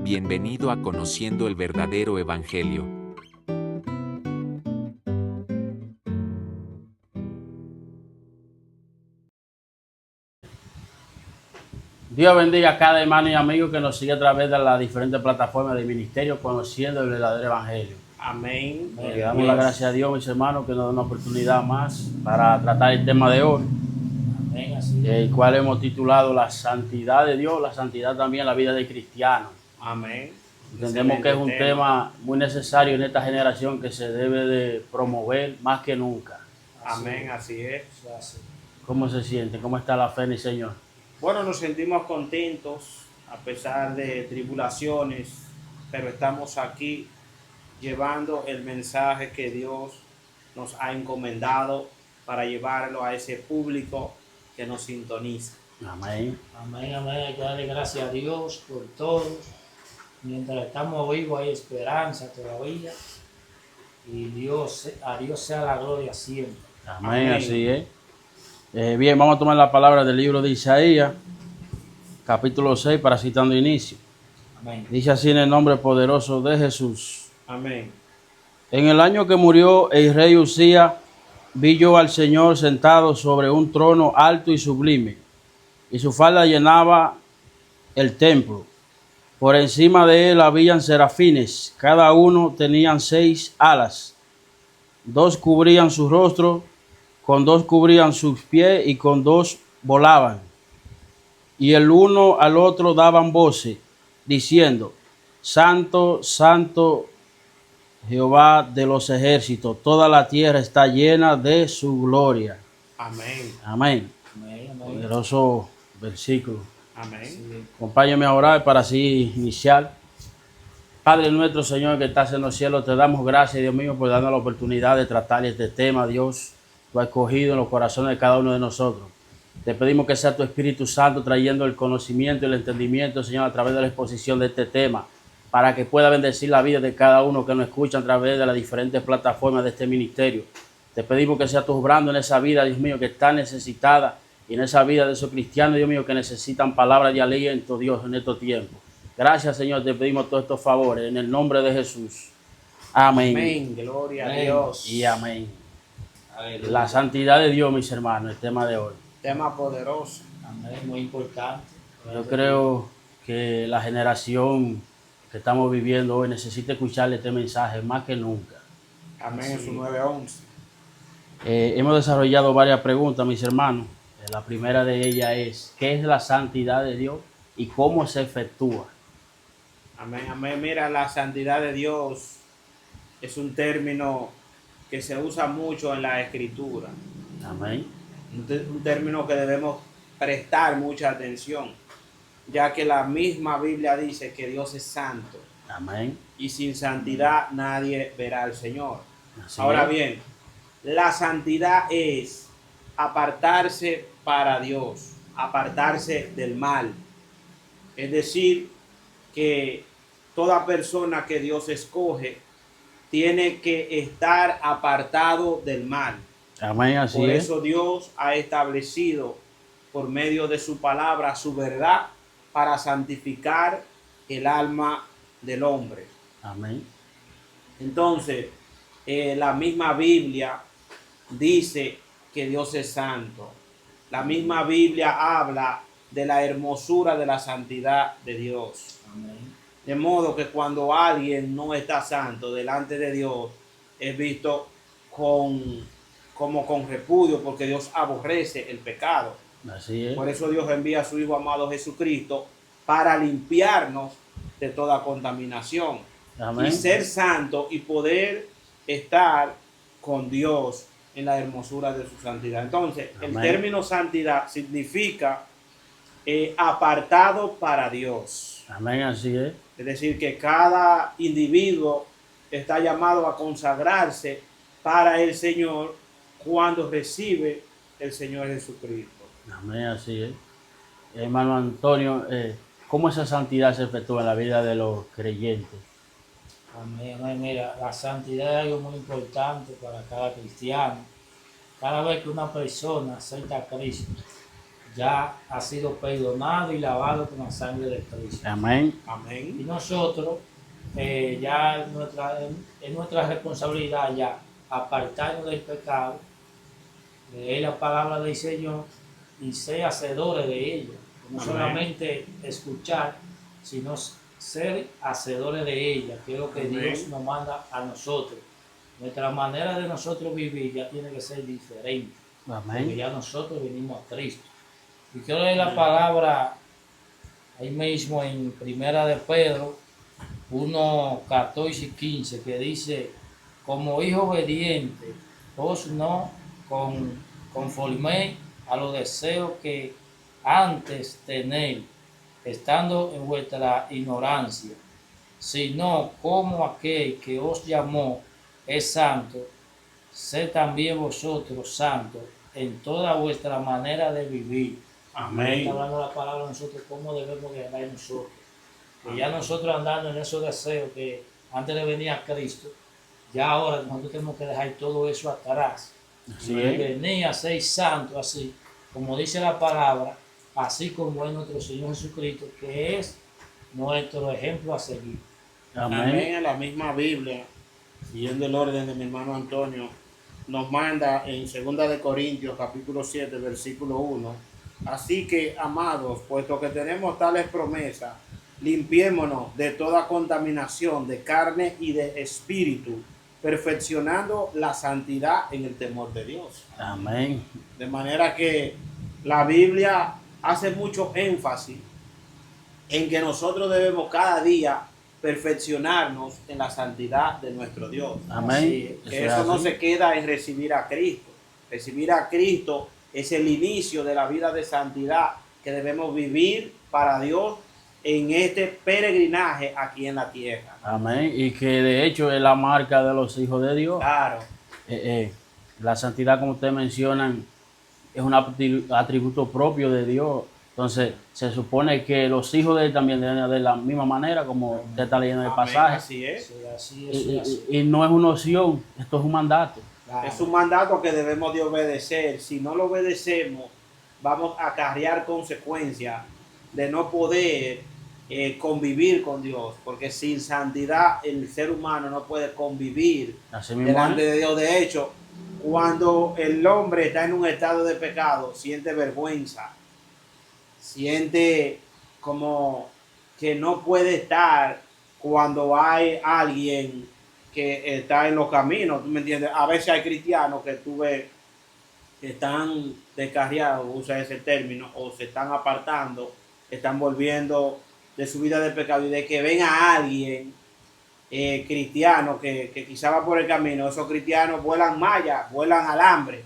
Bienvenido a Conociendo el Verdadero Evangelio. Dios bendiga a cada hermano y amigo que nos sigue a través de las diferentes plataformas del ministerio Conociendo el Verdadero Evangelio. Amén. Le damos la gracia a Dios, mis hermanos, que nos da una oportunidad más para tratar el tema de hoy, Amén, así es. el cual hemos titulado La Santidad de Dios, la santidad también en la vida del cristiano. Amén. Entendemos que es un tema muy necesario en esta generación que se debe de promover más que nunca. Amén, así es. ¿Cómo se siente? ¿Cómo está la fe en el Señor? Bueno, nos sentimos contentos a pesar de tribulaciones, pero estamos aquí llevando el mensaje que Dios nos ha encomendado para llevarlo a ese público que nos sintoniza. Amén. Amén, amén. Hay que darle gracias a Dios por todo. Mientras estamos vivos hay esperanza todavía. Y a Dios sea la gloria siempre. Amén, Amén. así es. Bien, vamos a tomar la palabra del libro de Isaías, capítulo 6, para así dando inicio. Amén. Dice así en el nombre poderoso de Jesús. Amén. En el año que murió el rey Usías, vi yo al Señor sentado sobre un trono alto y sublime, y su falda llenaba el templo. Por encima de él habían serafines, cada uno tenían 6 alas. 2 cubrían su rostro, con 2 cubrían sus pies y con 2 volaban. Y el uno al otro daban voces, diciendo: Santo, Santo, Jehová de los ejércitos, toda la tierra está llena de su gloria. Amén. Amén. Amén, amén. Poderoso versículo. Amén. Acompáñame a orar para así iniciar. Padre nuestro, Señor, que estás en los cielos, te damos gracias, Dios mío, por darnos la oportunidad de tratar este tema, Dios. Tú has escogido en los corazones de cada uno de nosotros. Te pedimos que sea tu Espíritu Santo trayendo el conocimiento y el entendimiento, Señor, a través de la exposición de este tema, para que pueda bendecir la vida de cada uno que nos escucha a través de las diferentes plataformas de este ministerio. Te pedimos que sea tu obrando en esa vida, Dios mío, que está necesitada, y en esa vida de esos cristianos, Dios mío, que necesitan palabras de aliento, Dios, en estos tiempos. Gracias, Señor, te pedimos todos estos favores en el nombre de Jesús. Amén. Amén. Gloria a Amén. Dios. Y amén. Aleluya. La santidad de Dios, mis hermanos, el tema de hoy. Tema poderoso. Amén, muy importante. Yo creo que la generación que estamos viviendo hoy necesita escucharle este mensaje más que nunca. Amén. En su 9:11. Hemos desarrollado varias preguntas, mis hermanos. La primera de ellas es: ¿qué es la santidad de Dios y cómo se efectúa? Amén. Amén. Mira, la santidad de Dios es un término que se usa mucho en la Escritura. Amén. Un término que debemos prestar mucha atención, ya que la misma Biblia dice que Dios es santo Amén. y sin santidad nadie verá al Señor. Así Ahora es. bien, la santidad es apartarse para Dios, apartarse del mal. Es decir, que toda persona que Dios escoge tiene que estar apartado del mal. Amén, así Por es. eso Dios ha establecido por medio de su palabra su verdad para santificar el alma del hombre. Amén. Entonces, la misma Biblia dice que Dios es santo. La misma Biblia habla de la hermosura de la santidad de Dios. Amén. De modo que cuando alguien no está santo delante de Dios, es visto como con repudio, porque Dios aborrece el pecado. Así es. Por eso Dios envía a su Hijo amado Jesucristo para limpiarnos de toda contaminación. Amén. Y ser santo y poder estar con Dios en la hermosura de su santidad. Entonces, el Amén. término santidad significa apartado para Dios. Amén, así es. Es decir, que cada individuo está llamado a consagrarse para el Señor cuando recibe el Señor Jesucristo. Amén, así es. Hermano Antonio, ¿cómo esa santidad se efectúa en la vida de los creyentes? Amén, amén. Mira, la santidad es algo muy importante para cada cristiano. Cada vez que una persona acepta a Cristo, ya ha sido perdonado y lavado con la sangre de Cristo. Amén. Y Amén. nosotros ya es nuestra responsabilidad ya apartarnos del pecado, leer la palabra del Señor y ser hacedores de ella. No Amén. solamente escuchar, sino ser hacedores de ella, que es lo que Amén. Dios nos manda a nosotros. Nuestra manera de nosotros vivir ya tiene que ser diferente, porque Amén. ya nosotros venimos a Cristo. Y quiero leer la palabra ahí mismo en Primera de Pedro 1, 14 y 15, que dice: como hijo obediente, os no conforméis a los deseos que antes tenéis, estando en vuestra ignorancia, sino como aquel que os llamó es santo, sed también vosotros santos en toda vuestra manera de vivir. Amén. Está hablando la palabra de nosotros, cómo debemos de andar nosotros. Que ya nosotros andando en esos deseos que antes de venir a Cristo, ya ahora nosotros tenemos que dejar todo eso atrás. Así Y es. venir a ser santo así, como dice la palabra, así como es nuestro Señor Jesucristo, que es nuestro ejemplo a seguir. Amén. Amén. En la misma Biblia, siguiendo el orden de mi hermano Antonio, nos manda en 2 de Corintios capítulo 7 versículo 1: así que, amados, puesto que tenemos tales promesas, limpiémonos de toda contaminación de carne y de espíritu, perfeccionando la santidad en el temor de Dios. Amén. De manera que la Biblia hace mucho énfasis en que nosotros debemos cada día perfeccionarnos en la santidad de nuestro Dios. Amén. Que es eso no así. se queda en recibir a Cristo. Recibir a Cristo es el inicio de la vida de santidad que debemos vivir para Dios en este peregrinaje aquí en la tierra. Amén. Y que de hecho es la marca de los hijos de Dios. Claro, La santidad, como ustedes mencionan, es un atributo propio de Dios. Entonces, se supone que los hijos de él también deben de la misma manera, como usted está leyendo el amén, pasaje. así es. Sí, así es, así. Y no es una opción, esto es un mandato. Claro. Es un mandato que debemos de obedecer. Si no lo obedecemos, vamos a acarrear consecuencias de no poder convivir con Dios, porque sin santidad el ser humano no puede convivir Así mismo delante es. de Dios. De hecho, cuando el hombre está en un estado de pecado, siente vergüenza, siente como que no puede estar cuando hay alguien que está en los caminos, ¿tú me entiendes? A veces hay cristianos que tú ves que están descarriados, usa ese término, o se están apartando, están volviendo de su vida de pecado, y de que ven a alguien cristiano que quizá va por el camino, esos cristianos vuelan malla, vuelan alambre,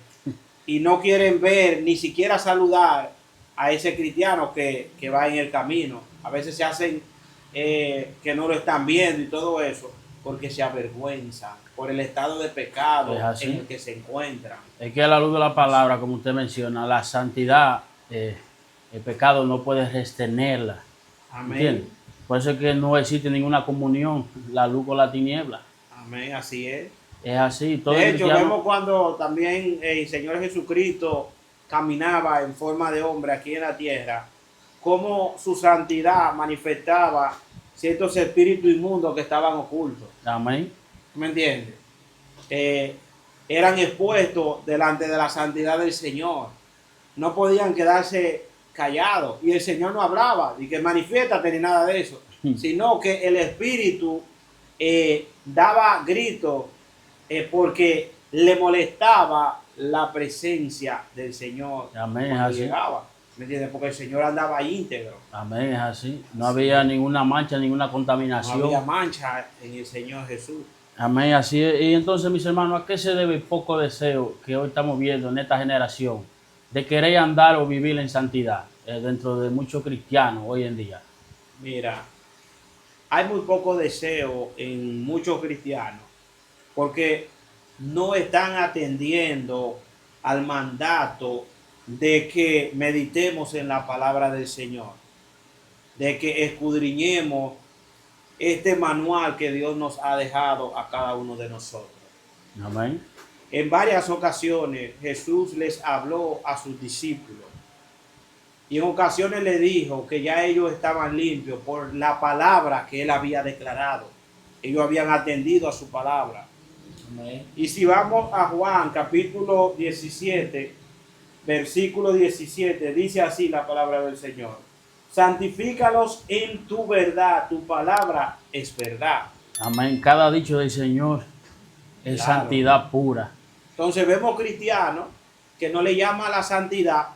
y no quieren ver, ni siquiera saludar a ese cristiano que va en el camino. A veces se hacen que no lo están viendo y todo eso, porque se avergüenzan por el estado de pecado Es así. en el que se encuentran. Es que a la luz de la palabra, como usted menciona, la santidad, el pecado no puede retenerla. Amén. ¿Entiende? Por eso es que no existe ninguna comunión, la luz con la tiniebla. Amén, así es. Es así. Todo De hecho, cristiano- vemos cuando también el Señor Jesucristo caminaba en forma de hombre aquí en la tierra, cómo su santidad manifestaba ciertos espíritus inmundos que estaban ocultos. Amén. ¿Me entiendes? Eran expuestos delante de la santidad del Señor. No podían quedarse callados. Y el Señor no hablaba, ni que manifiéstate ni nada de eso, sino que el Espíritu daba gritos porque le molestaba la presencia del Señor. Amén, es cuando así. llegaba. ¿Me entiendes? Porque el Señor andaba íntegro. Amén, es así. No había ninguna mancha, ninguna No contaminación. había mancha en el Señor Jesús. Amén, así es. Y entonces, mis hermanos, ¿a qué se debe el poco deseo que hoy estamos viendo en esta generación de querer andar o vivir en santidad dentro de muchos cristianos hoy en día? Mira, hay muy poco deseo en muchos cristianos porque no están atendiendo al mandato de que meditemos en la palabra del Señor, de que escudriñemos este manual que Dios nos ha dejado a cada uno de nosotros. Amén. En varias ocasiones Jesús les habló a sus discípulos Y en ocasiones le dijo que ya ellos estaban limpios por la palabra que él había declarado. Ellos habían atendido a su palabra. Amén. Y si vamos a Juan capítulo 17, versículo 17, dice así la palabra del Señor. Santifícalos en tu verdad, tu palabra es verdad. Amén. Cada dicho del Señor es Claro. santidad pura. Entonces vemos cristianos que no le llaman a la santidad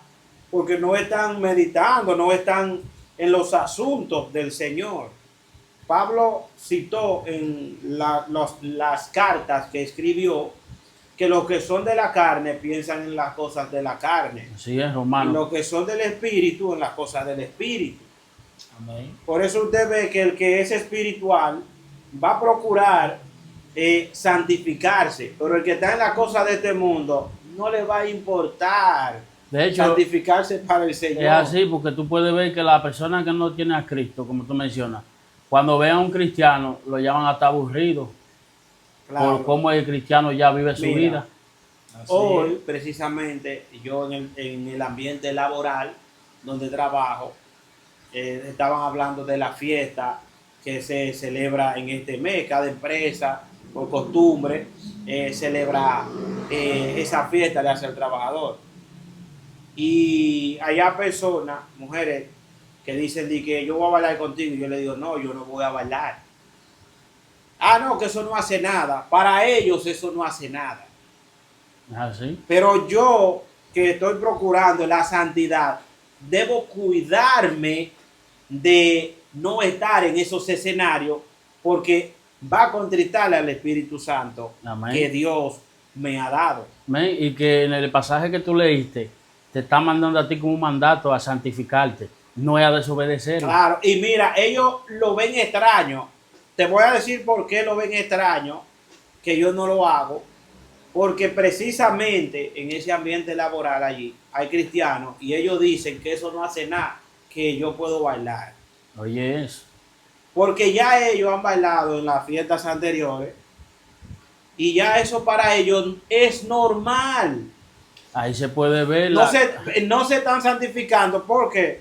porque no están meditando, no están en los asuntos del Señor. Pablo citó en las cartas que escribió que los que son de la carne piensan en las cosas de la carne. Así es, Y Romano. los que son del espíritu en las cosas del espíritu. Amén. Por eso usted ve que el que es espiritual va a procurar santificarse, pero el que está en la cosa de este mundo no le va a importar De hecho, santificarse para el Señor. es así porque tú puedes ver que la persona que no tiene a Cristo, como tú mencionas, cuando ven a un cristiano, lo llaman hasta aburrido Claro. por cómo el cristiano ya vive su Mira, vida. Así Hoy, es. precisamente, yo en el ambiente laboral donde trabajo, estaban hablando de la fiesta que se celebra en este mes. Cada empresa, por costumbre, celebra esa fiesta, le hace al trabajador. Y hay personas, mujeres, que dicen que yo voy a bailar contigo. Y yo le digo, no, yo no voy a bailar. Ah, no, que eso no hace nada. Para ellos eso no hace nada. Es así. Pero yo, que estoy procurando la santidad, debo cuidarme de no estar en esos escenarios porque va a contristarle al Espíritu Santo Amén. que Dios me ha dado. Amén. Y que en el pasaje que tú leíste, te está mandando a ti como un mandato a santificarte, no es a desobedecer. Claro, y mira, ellos lo ven extraño. Te voy a decir por qué lo ven extraño, que yo no lo hago. Porque precisamente en ese ambiente laboral allí hay cristianos y ellos dicen que eso no hace nada, que yo puedo bailar. Oye, eso. Porque ya ellos han bailado en las fiestas anteriores y ya eso para ellos es normal. Ahí se puede ver No se están santificando porque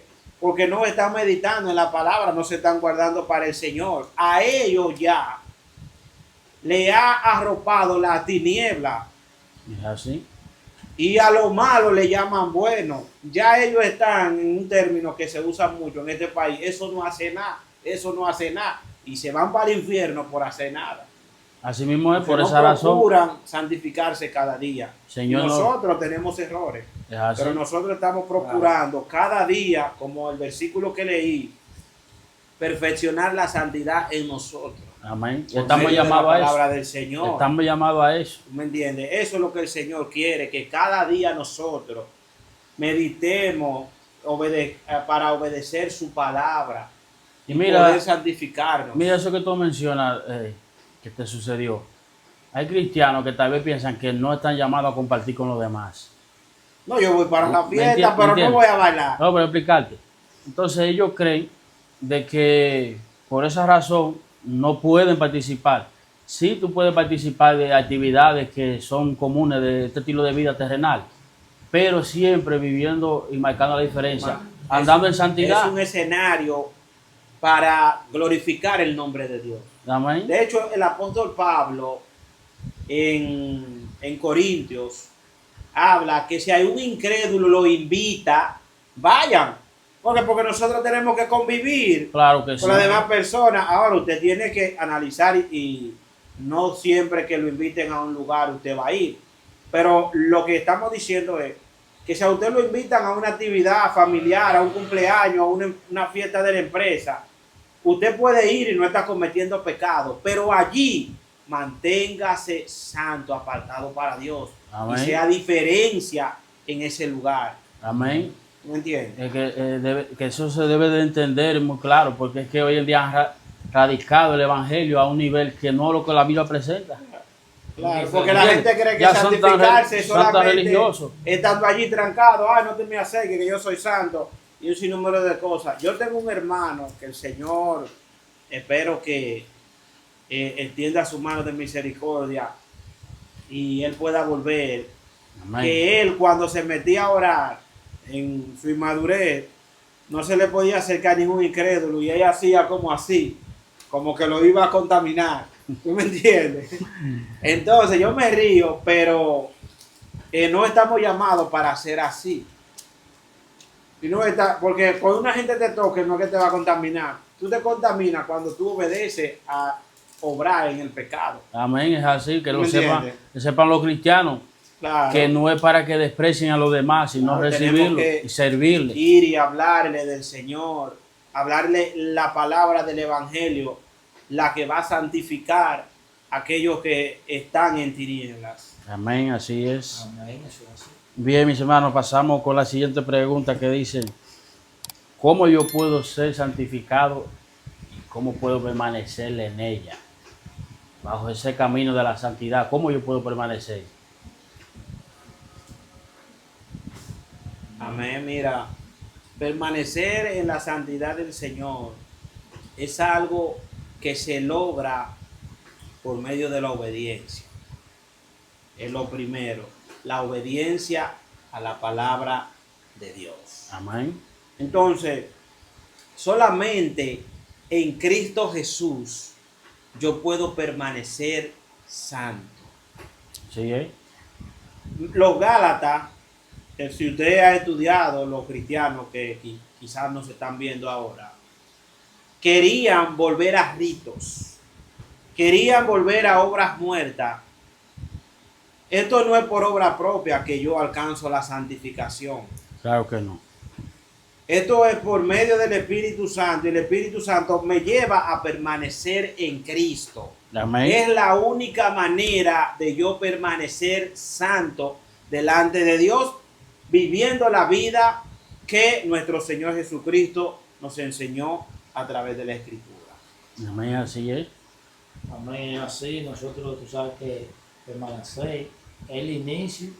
no están meditando en la palabra, no se están guardando para el Señor. A ellos ya le ha arropado la tiniebla es así. y a lo malo le llaman bueno. Ya ellos están en un término que se usa mucho en este país. Eso no hace nada, eso no hace nada. Y se van para el infierno por hacer nada. Así mismo es, por No esa razón. procuran santificarse cada día. Señor, Nosotros tenemos errores, Es así. pero nosotros estamos procurando cada día, como el versículo que leí, perfeccionar la santidad en nosotros. Amén. Y Por estamos medio de llamados la a eso. palabra del Señor. Estamos llamados a eso. ¿Me entiendes? Eso es lo que el Señor quiere, que cada día nosotros meditemos para obedecer su palabra Y y mira, poder santificarnos. mira eso que tú mencionas que te sucedió. Hay cristianos que tal vez piensan que no están llamados a compartir con los demás. No, yo voy para la ¿Me fiesta, entiendes? pero no ¿Entiendes? voy a bailar. No, pero explicarte. Entonces ellos creen de que por esa razón no pueden participar. Sí, tú puedes participar de actividades que son comunes de este estilo de vida terrenal, pero siempre viviendo y marcando la diferencia, andando en santidad. Es un escenario para glorificar el nombre de Dios. Amén. De hecho, el apóstol Pablo en Corintios habla que si hay un incrédulo lo invita, vayan. Porque nosotros tenemos que convivir Claro que sí. con las demás personas. Ahora usted tiene que analizar y no siempre que lo inviten a un lugar usted va a ir. Pero lo que estamos diciendo es que si a usted lo invitan a una actividad familiar, a un cumpleaños, a una fiesta de la empresa, usted puede ir y no está cometiendo pecado, pero allí manténgase santo, apartado para Dios. Amén. Y sea diferencia en ese lugar. Amén. ¿Me entiendes? Es que eso se debe de entender muy claro, porque es que hoy en día han radicado el evangelio a un nivel que no es lo que la Biblia presenta. Claro, porque la gente cree que Ya son tan santificarse son tan solamente religiosos. estando allí trancado, no te me acerques que yo soy santo y un sinnúmero de cosas. Yo tengo un hermano que el Señor, espero que extienda su mano de misericordia y él pueda volver. Amén. Que él cuando se metía a orar en su inmadurez, no se le podía acercar ningún incrédulo y ella hacía como así, como que lo iba a contaminar. ¿Tú me entiendes? Entonces yo me río, pero no estamos llamados para ser así. Y no está, porque cuando una gente te toque, no es que te va a contaminar. Tú te contaminas cuando tú obedeces a obrar en el pecado. Amén, es así, que ¿Tú lo me sepan, entiendes? que sepan los cristianos, Claro. que no es para que desprecien a los demás, sino Claro, tenemos recibirlo que y servirle. Ir y hablarle del Señor, hablarle la palabra del Evangelio, la que va a santificar a aquellos que están en tinieblas. Amén, así es. Amén, eso es así. Bien, mis hermanos, pasamos con la siguiente pregunta que dice, ¿cómo yo puedo ser santificado y cómo puedo permanecer en ella? Bajo ese camino de la santidad, ¿cómo yo puedo permanecer? Amén, mira, permanecer en la santidad del Señor es algo que se logra por medio de la obediencia. Es lo primero, la obediencia a la palabra de Dios. Amén. Entonces, solamente en Cristo Jesús yo puedo permanecer santo. Sí, Los Gálatas, que si usted ha estudiado, los cristianos que quizás nos están viendo ahora, querían volver a ritos, querían volver a obras muertas. Esto no es por obra propia que yo alcanzo la santificación. claro que no. Esto es por medio del Espíritu Santo, y el Espíritu Santo me lleva a permanecer en Cristo. Amén. Es la única manera de yo permanecer santo delante de Dios, viviendo la vida que nuestro Señor Jesucristo nos enseñó a través de la Escritura. Amén, así es. Amén, así nosotros, tú sabes que permanecer es el inicio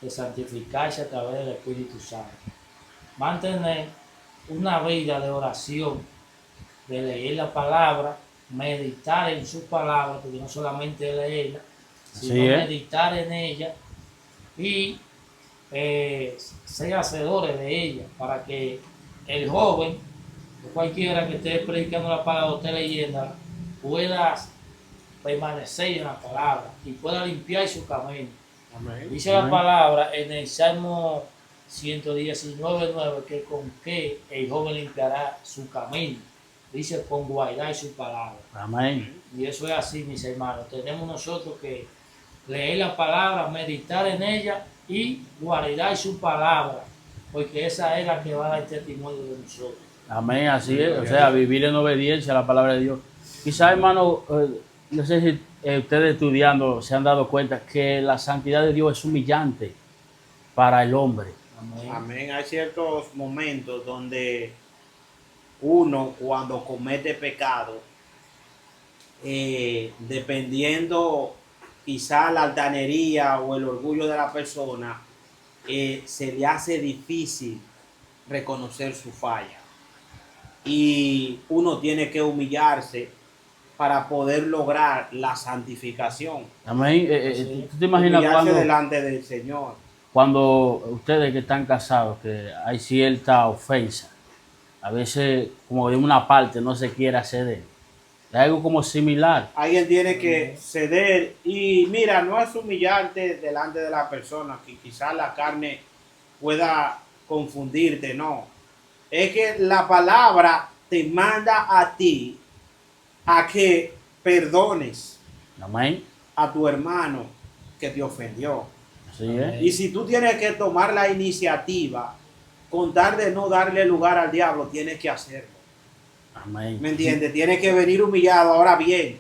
de santificarse a través del Espíritu Santo. Mantener una vida de oración, de leer la palabra, meditar en su palabra, porque no solamente leerla, sino Así es. meditar en ella y ser hacedores de ella, para que el joven, o cualquiera que esté predicando la palabra o esté leyéndola, pueda permanecer en la palabra y pueda limpiar su camino. Amén. Dice la Amén. palabra en el Salmo 119:9 que con qué el joven limpiará su camino. Dice con guardar su palabra. Amén. Y eso es así, mis hermanos. Tenemos nosotros que leer la palabra, meditar en ella y guardar su palabra, porque esa es la que va a dar testimonio de nosotros. Amén, así es. O sea, vivir en obediencia a la palabra de Dios. Quizás, hermano, no sé si ustedes estudiando se han dado cuenta que la santidad de Dios es humillante para el hombre. Amén. Amén. Hay ciertos momentos donde uno, cuando comete pecado, dependiendo quizá la altanería o el orgullo de la persona, se le hace difícil reconocer su falla. Y uno tiene que humillarse para poder lograr la santificación. Amén. Sí. ¿Tú te imaginas Humillarse delante del Señor. cuando ustedes que están casados, que hay cierta ofensa, a veces como de una parte no se quiere ceder? Es algo como similar. Alguien tiene que ceder y mira, no es humillarte delante de la persona, que quizás la carne pueda confundirte, no. Es que la palabra te manda a ti a que perdones Amén. a tu hermano que te ofendió. Así es. Y si tú tienes que tomar la iniciativa, con tal de no darle lugar al diablo, tienes que hacerlo. Amén. ¿Me entiendes? Tienes que venir humillado. Ahora bien,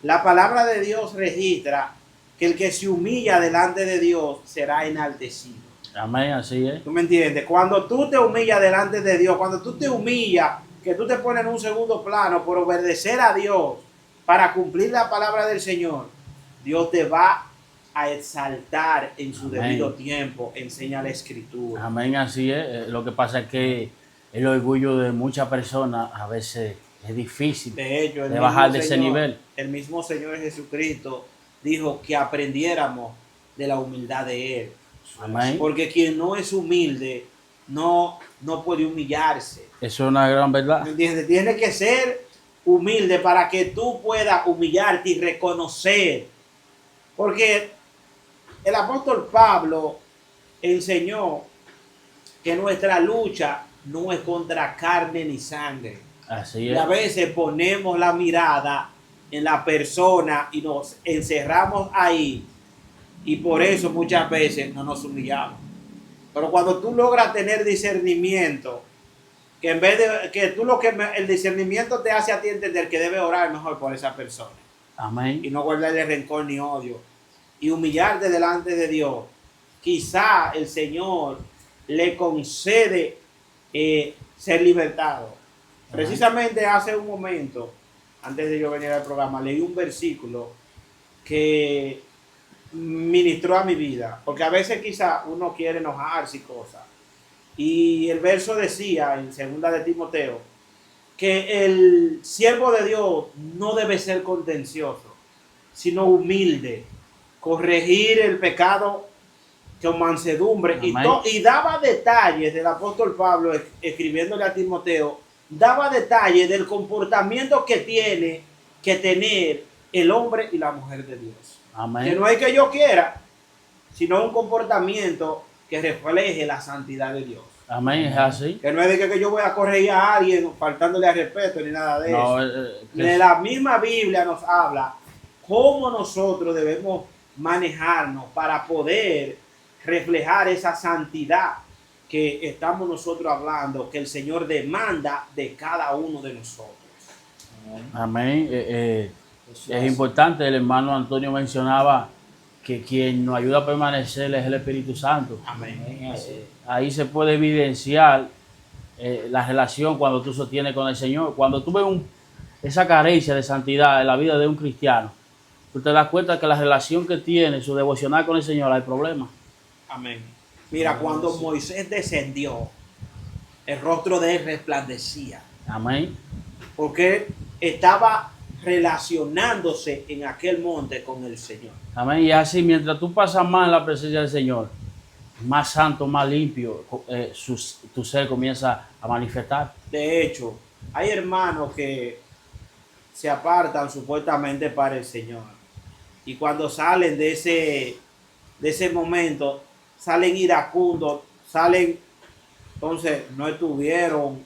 la palabra de Dios registra que el que se humilla delante de Dios será enaltecido. Amén, así es. ¿Tú me entiendes? Cuando tú te humillas delante de Dios, cuando tú te humillas, que tú te pones en un segundo plano por obedecer a Dios para cumplir la palabra del Señor, Dios te va a exaltar en su Amén. debido tiempo, enseña la Escritura. Amén, así es. Lo que pasa es que el orgullo de muchas personas a veces es difícil De hecho, de bajar de ese nivel. el mismo Señor Jesucristo dijo que aprendiéramos de la humildad de Él. Amén. Porque quien no es humilde no puede humillarse. Eso es una gran verdad. ¿Me entiendes? Tiene que ser humilde para que tú puedas humillarte y reconocer. Porque el apóstol Pablo enseñó que nuestra lucha no es contra carne ni sangre. Así Y es. a veces ponemos la mirada en la persona y nos encerramos ahí. Y por eso muchas veces no nos humillamos. Pero cuando tú logras tener discernimiento, que en vez de que tú el discernimiento te hace a ti entender que debes orar mejor por esa persona y Amén. no guardarle rencor ni odio y humillarte delante de Dios, quizá el Señor le concede ser libertado. Precisamente hace un momento, antes de yo venir al programa, leí un versículo que ministró a mi vida, porque a veces quizá uno quiere enojarse y cosas. Y el verso decía en 2 de Timoteo que el siervo de Dios no debe ser contencioso, sino humilde, corregir el pecado con mansedumbre. Y daba detalles del apóstol Pablo escribiéndole a Timoteo, daba detalles del comportamiento que tiene que tener el hombre y la mujer de Dios. Amén. Que no es que yo quiera, sino un comportamiento que refleje la santidad de Dios. Amén, es así. Que no es de que yo voy a corregir a alguien faltándole al respeto ni nada de No, eso. De la misma Biblia nos habla cómo nosotros debemos manejarnos para poder reflejar esa santidad que estamos nosotros hablando, que el Señor demanda de cada uno de nosotros. Amén. Es importante, el hermano Antonio mencionaba que quien nos ayuda a permanecer es el Espíritu Santo. Amén. Ahí se puede evidenciar la relación cuando tú sostienes con el Señor. Cuando tú ves esa carencia de santidad en la vida de un cristiano, tú te das cuenta que la relación que tiene, su devocional con el Señor, hay problemas. Amén. Mira, cuando Moisés descendió, el rostro de él resplandecía. Amén. Porque estaba relacionándose en aquel monte con el Señor. Amén. Y así, mientras tú pasas más en la presencia del Señor, más santo, más limpio, tu ser comienza a manifestar. De hecho, hay hermanos que se apartan supuestamente para el Señor. Y cuando salen de ese momento, salen iracundos, entonces no tuvieron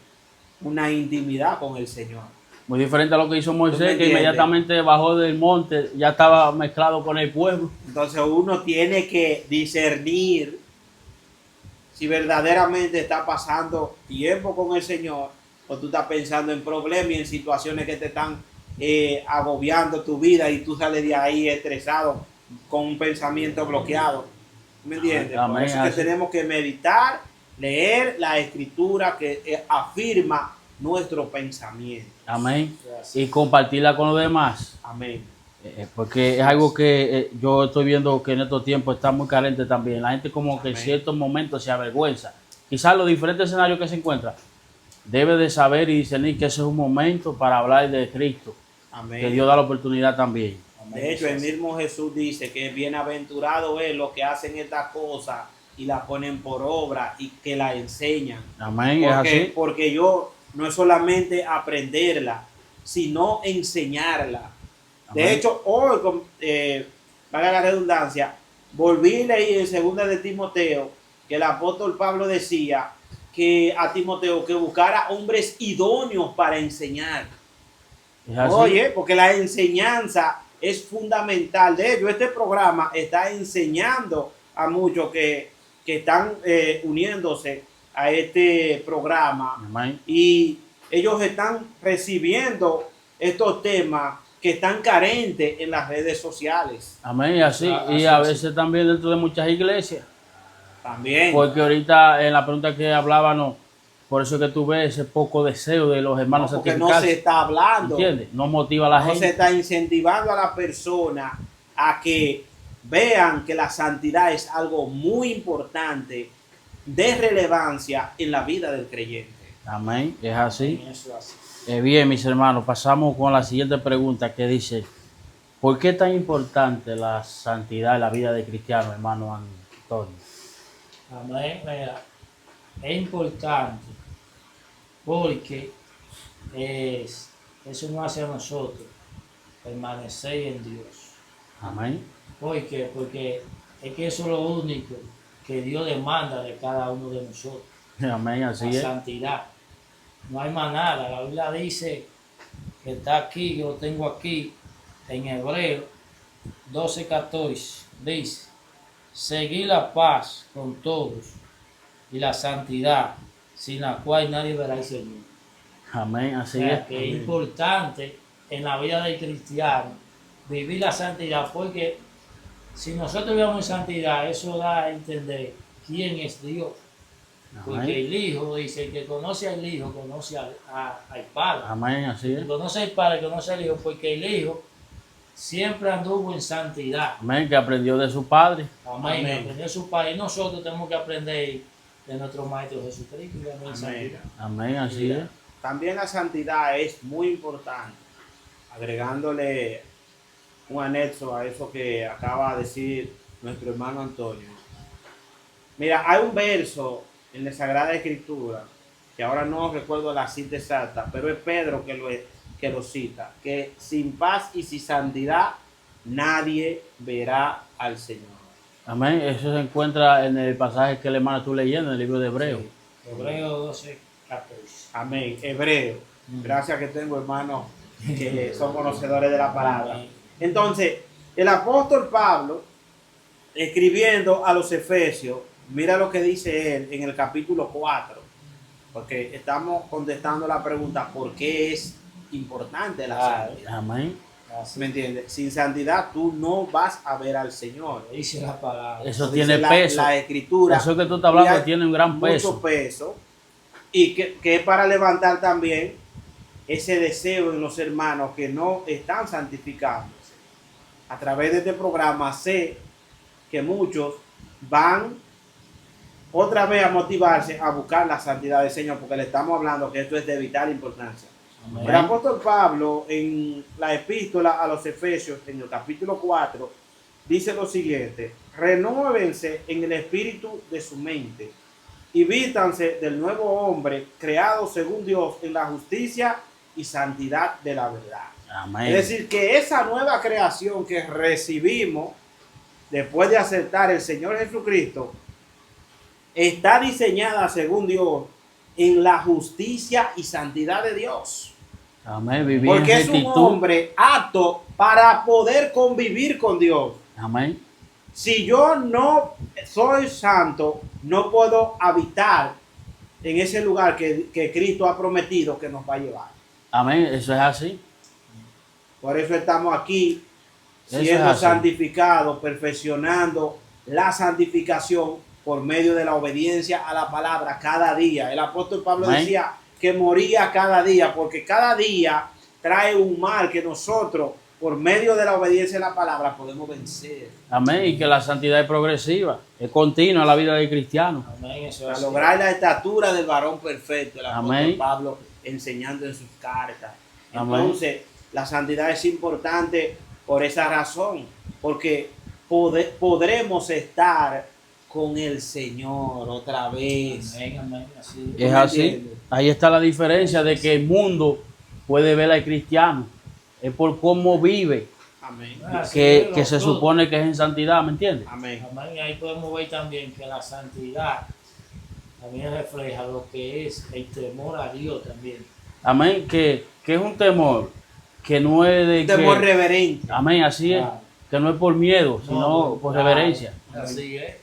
una intimidad con el Señor. Muy diferente a lo que hizo Moisés, que inmediatamente bajó del monte, ya estaba mezclado con el pueblo. Entonces uno tiene que discernir si verdaderamente está pasando tiempo con el Señor o tú estás pensando en problemas y en situaciones que te están agobiando tu vida y tú sales de ahí estresado con un pensamiento bloqueado. ¿Me entiendes? Amén. Por eso es que tenemos que meditar, leer la escritura que afirma nuestro pensamiento. Amén. Y compartirla con los demás. Amén. Porque es algo que yo estoy viendo que en estos tiempos está muy carente también. La gente como que en Amén. ciertos momentos se avergüenza. Quizás los diferentes escenarios que se encuentran, debe de saber y discernir que ese es un momento para hablar de Cristo. Amén. Que Dios da la oportunidad también. De hecho, el mismo Jesús dice que bienaventurado es los que hacen estas cosas y la ponen por obra y que la enseñan. Amén. Es así. Porque yo no es solamente aprenderla, sino enseñarla. Amén. De hecho, hoy, valga la redundancia, volví y leí en 2 de Timoteo que el apóstol Pablo decía que a Timoteo que buscara hombres idóneos para enseñar. Es así. Oye, porque la enseñanza es fundamental. De hecho, este programa está enseñando a muchos que están uniéndose a este programa. Amén. Y ellos están recibiendo estos temas que están carentes en las redes sociales. Amén. Y así. Y a veces también dentro de muchas iglesias. También. Porque ahorita en la pregunta que hablábamos, por eso es que tú ves ese poco deseo de los hermanos Porque no santificarse. se está hablando. ¿Entiendes? No motiva a la No gente. se está incentivando a la persona a que vean que la santidad es algo muy importante, de relevancia en la vida del creyente. Amén. Es así. Eso es así. Bien, mis hermanos, pasamos con la siguiente pregunta que dice, ¿por qué es tan importante la santidad en la vida de cristiano, hermano Antonio? Amén. Mira, es importante porque eso nos hace a nosotros permanecer en Dios. Amén. ¿Por qué? Porque es que eso es lo único que Dios demanda de cada uno de nosotros. Amén, así La es. santidad. No hay más nada. La Biblia dice que está aquí, yo lo tengo aquí, en Hebreo 12:14. Dice, seguir la paz con todos y la santidad, sin la cual nadie verá al Señor. Amén, O así sea, es. que es importante en la vida del cristiano vivir la santidad, porque si nosotros vivimos en santidad, eso da a entender quién es Dios. Porque Amén. el Hijo dice, el que conoce al Hijo, conoce al Padre. Amén, así El es. que conoce al Padre, conoce al Hijo, porque el Hijo siempre anduvo en santidad. Amén, que aprendió de su padre. Amén. Amén. Aprendió su Padre. Y nosotros tenemos que aprender de nuestro Maestro Jesucristo y de Amén. santidad. Amén, así es. También la santidad es muy importante, agregándole un anexo a eso que acaba de decir nuestro hermano Antonio. Mira, hay un verso en la Sagrada Escritura, que ahora no recuerdo la cita exacta, pero es Pedro que lo cita, que sin paz y sin santidad nadie verá al Señor. Amén. Eso se encuentra en el pasaje que el hermano estuvo leyendo en el libro de Hebreos. Hebreo 12:14. Amén. Hebreo. Mm. Gracias que tengo hermanos que son conocedores de la palabra. Amén. Entonces, el apóstol Pablo, escribiendo a los Efesios, mira lo que dice él en el capítulo 4, porque estamos contestando la pregunta, ¿por qué es importante la santidad? Amén. Así ¿Me entiendes? Sin santidad tú no vas a ver al Señor. dice la palabra. Eso Dice tiene peso. La Escritura. Eso que tú estás hablando y hay tiene un gran mucho peso. peso. Y que es para levantar también ese deseo en los hermanos que no están santificándose. A través de este programa sé que muchos van otra vez a motivarse a buscar la santidad del Señor, porque le estamos hablando que esto es de vital importancia. Amén. El apóstol Pablo en la epístola a los Efesios, en el capítulo 4, dice lo siguiente: renúvense en el espíritu de su mente y vístanse del nuevo hombre creado según Dios en la justicia y santidad de la verdad. Amén. Es decir, que esa nueva creación que recibimos después de aceptar el Señor Jesucristo está diseñada según Dios en la justicia y santidad de Dios. Amén. Vivir Porque en es un rectitud. hombre apto para poder convivir con Dios. Amén. Si yo no soy santo, no puedo habitar en ese lugar que Cristo ha prometido que nos va a llevar. Amén. Eso es así. Por eso estamos aquí Eso es siendo así. santificados, perfeccionando la santificación por medio de la obediencia a la palabra cada día. El apóstol Pablo Amén. decía que moría cada día, porque cada día trae un mal que nosotros, por medio de la obediencia a la palabra, podemos vencer. Amén. Y que la santidad es progresiva, es continua en la vida del cristiano. Amén. Eso es Para así. lograr la estatura del varón perfecto, el apóstol Amén. Pablo enseñando en sus cartas. Amén. Entonces, la santidad es importante por esa razón, porque podremos estar con el Señor otra vez. Amén, amén. Así Es me así. entiendes? Ahí está la diferencia de que el mundo puede ver al cristiano. Es por cómo vive Amén. Así que es, se todo. supone que es en santidad, ¿me entiendes? Amén. Amén. Ahí podemos ver también que la santidad también refleja lo que es el temor a Dios también. Amén. Que es un temor que no es de Un temor que... reverente. Amén, así es. Claro. Que no es por miedo, sino No, por claro. reverencia. Así es.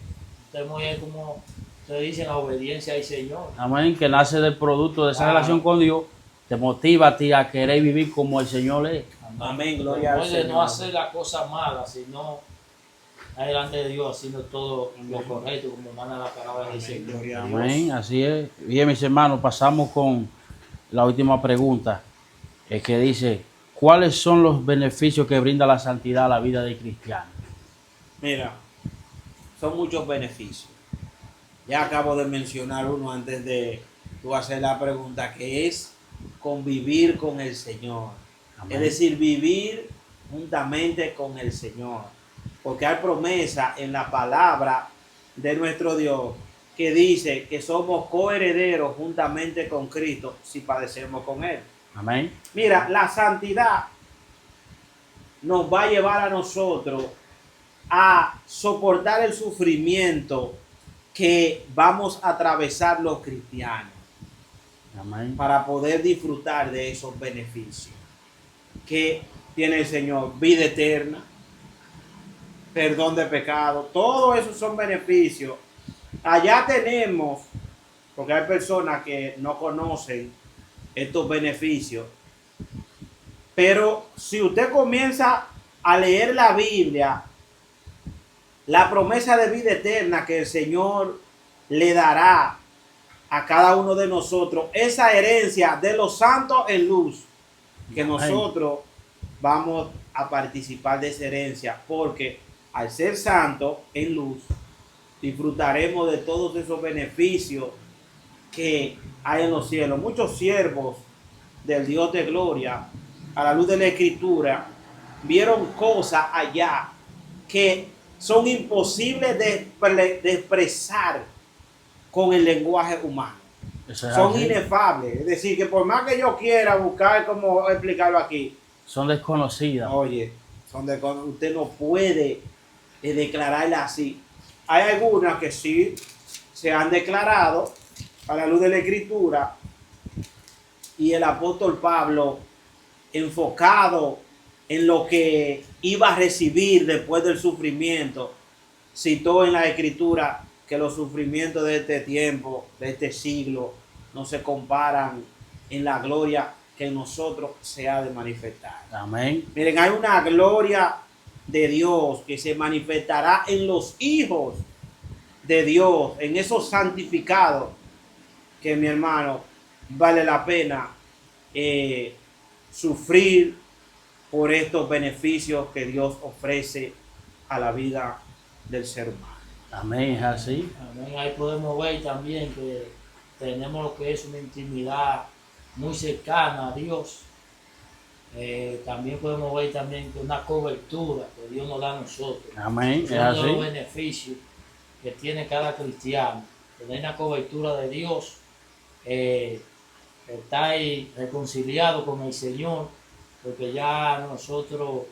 El temor es como se dice la obediencia al Señor. Amén. Que nace del producto de esa Claro. relación con Dios. Te motiva a ti a querer vivir como el Señor es. Amén, gloria al Temor de Señor. no hacer la cosa mala, sino adelante de Dios, haciendo todo lo correcto, como manda la palabra del Señor. Gloria a Dios. Amén, así es. Bien, mis hermanos, pasamos con la última pregunta, que dice, ¿cuáles son los beneficios que brinda la santidad a la vida del cristiano? Mira, son muchos beneficios. Ya acabo de mencionar uno antes de tú hacer la pregunta, que es convivir con el Señor. Amén. Es decir, vivir juntamente con el Señor. Porque hay promesa en la palabra de nuestro Dios que dice que somos coherederos juntamente con Cristo si padecemos con Él. Amén. Mira, la santidad nos va a llevar a nosotros a soportar el sufrimiento que vamos a atravesar los cristianos Amén. para poder disfrutar de esos beneficios que tiene el Señor: vida eterna, perdón de pecado. Todos esos son beneficios. Allá tenemos, porque hay personas que no conocen estos beneficios, pero si usted comienza a leer la Biblia, la promesa de vida eterna que el Señor le dará a cada uno de nosotros, esa herencia de los santos en luz, que nosotros vamos a participar de esa herencia, porque al ser santos en luz, disfrutaremos de todos esos beneficios que hay en los cielos. Muchos siervos del Dios de gloria, a la luz de la Escritura, vieron cosas allá que son imposibles de expresar con el lenguaje humano. Son inefables. Es decir, que por más que yo quiera buscar cómo explicarlo aquí, son desconocidas. Oye, usted no puede declararla así. Hay algunas que sí se han declarado a la luz de la Escritura, y el apóstol Pablo, enfocado en lo que iba a recibir después del sufrimiento, citó en la Escritura que los sufrimientos de este tiempo, de este siglo, no se comparan en la gloria que en nosotros se ha de manifestar. Amén. Miren, hay una gloria de Dios que se manifestará en los hijos de Dios, en esos santificados, que, mi hermano, vale la pena sufrir por estos beneficios que Dios ofrece a la vida del ser humano. Amén, es así. Amén. Ahí podemos ver también que tenemos lo que es una intimidad muy cercana a Dios. También podemos ver también que una cobertura que Dios nos da a nosotros. Amén, es Uno de así. los beneficios que tiene cada cristiano, tener la cobertura de Dios, está ahí reconciliado con el Señor, porque ya nosotros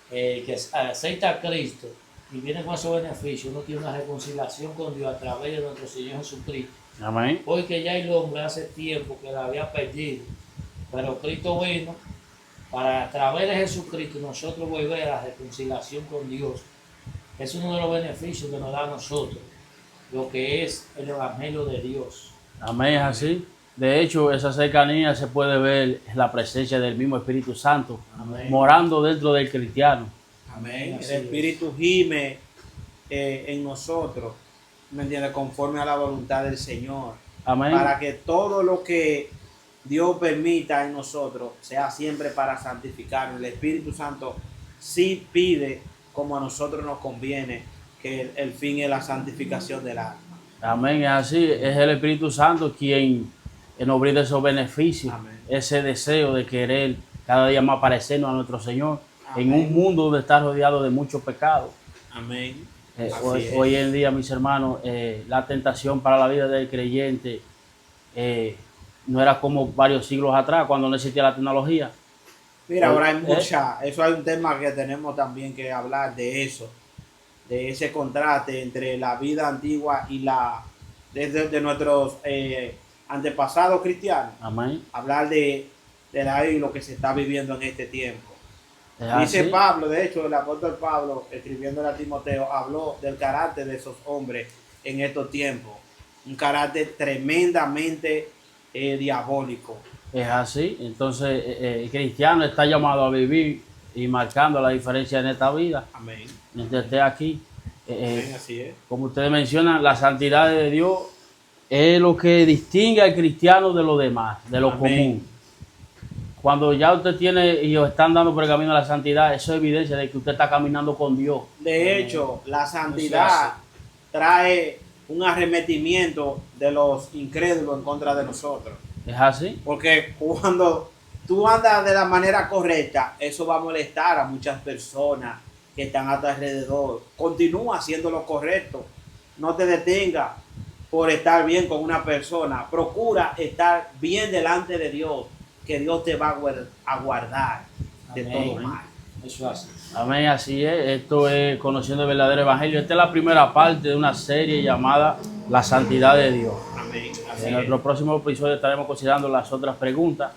que acepta a Cristo y viene con esos beneficios, uno tiene una reconciliación con Dios a través de nuestro Señor Jesucristo. Amén. Porque ya el hombre hace tiempo que la había perdido, pero Cristo vino para, a través de Jesucristo, nosotros volver a la reconciliación con Dios. Es uno de los beneficios que nos da a nosotros, lo que es el Evangelio de Dios. Amén, es así. De hecho, esa cercanía se puede ver en la presencia del mismo Espíritu Santo, Amén. morando dentro del cristiano. Amén. Así El Espíritu gime en nosotros, ¿me entiendes? Conforme a la voluntad del Señor. Amén. Para que todo lo que Dios permita en nosotros sea siempre para santificarnos. El Espíritu Santo sí pide, como a nosotros nos conviene, que el fin es la santificación del alma. Amén, es así. Es el Espíritu Santo quien nos brinda esos beneficios, Amén. ese deseo de querer cada día más parecernos a nuestro Señor, Amén. en un mundo donde está rodeado de muchos pecados. Amén. Así Hoy es. en día, mis hermanos, la tentación para la vida del creyente no era como varios siglos atrás, cuando no existía la tecnología. Mira, ahora hay eso hay un tema que tenemos también que hablar de eso, de ese contraste entre la vida antigua y la de nuestros antepasados cristianos. Amén. Hablar de lo que se está viviendo en este tiempo. Es Dice así. Pablo, de hecho, el apóstol Pablo, escribiéndole a Timoteo, habló del carácter de esos hombres en estos tiempos. Un carácter tremendamente diabólico. Es así. Entonces, el cristiano está llamado a vivir y marcando la diferencia en esta vida. Amén. Mientras esté aquí, Amén, así es. como ustedes mencionan, la santidad de Dios es lo que distingue al cristiano de los demás, de lo Amén. común. Cuando ya usted tiene y os están dando por el camino de la santidad, eso es evidencia de que usted está caminando con Dios. De hecho, la santidad trae un arremetimiento de los incrédulos en contra de nosotros. ¿Es así? Porque cuando tú andas de la manera correcta, eso va a molestar a muchas personas que están a tu alrededor. Continúa haciendo lo correcto. No te detengas. por estar bien con una persona. Procura estar bien delante de Dios, que Dios te va a guardar de Amén. todo mal. Eso es así. Amén, así es. Esto es Conociendo el Verdadero Evangelio. Esta es la primera parte de una serie llamada La Santidad de Dios. Amén. Así En es. nuestro próximo episodio estaremos considerando las otras preguntas.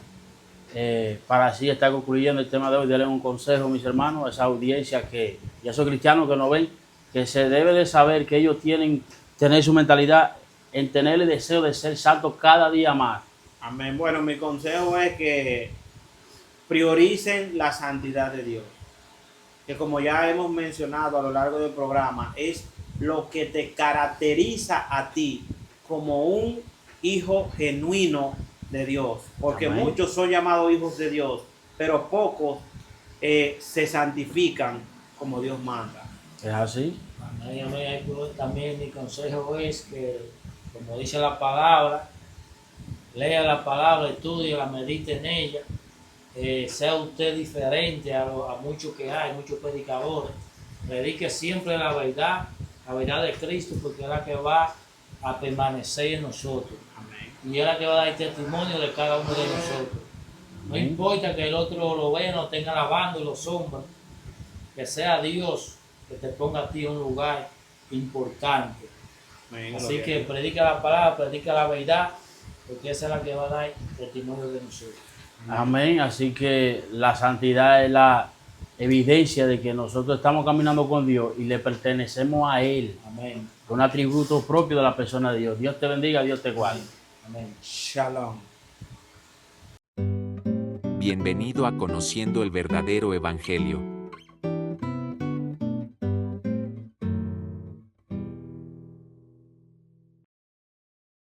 Para así estar concluyendo el tema de hoy, darle un consejo, mis hermanos, a esa audiencia y a esos cristianos que nos ven, que se debe de saber que ellos tienen tener su mentalidad en tener el deseo de ser santos cada día más. Amén. Bueno, mi consejo es que prioricen la santidad de Dios, que como ya hemos mencionado a lo largo del programa, es lo que te caracteriza a ti como un hijo genuino de Dios, porque Amén. muchos son llamados hijos de Dios, pero pocos se santifican como Dios manda. ¿Es así? Amén, amén. También mi consejo es que, como dice la palabra, lea la palabra, estudie, la medite en ella. Sea usted diferente a muchos que hay, muchos predicadores. Predique siempre la verdad de Cristo, porque es la que va a permanecer en nosotros. Amén. Y es la que va a dar testimonio de cada uno de nosotros. No Amén. importa que el otro lo vea, no tenga lavando y lo sombra, que sea Dios que te ponga a ti en un lugar importante. Amén. Así Gloria que a Dios. predica la palabra, predica la verdad, porque esa es la que va a dar testimonio de nosotros. Amén. Así que la santidad es la evidencia de que nosotros estamos caminando con Dios y le pertenecemos a Él. Amén. Un atributo propio de la persona de Dios. Dios te bendiga, Dios te guarde. Amén. Shalom. Bienvenido a Conociendo el Verdadero Evangelio.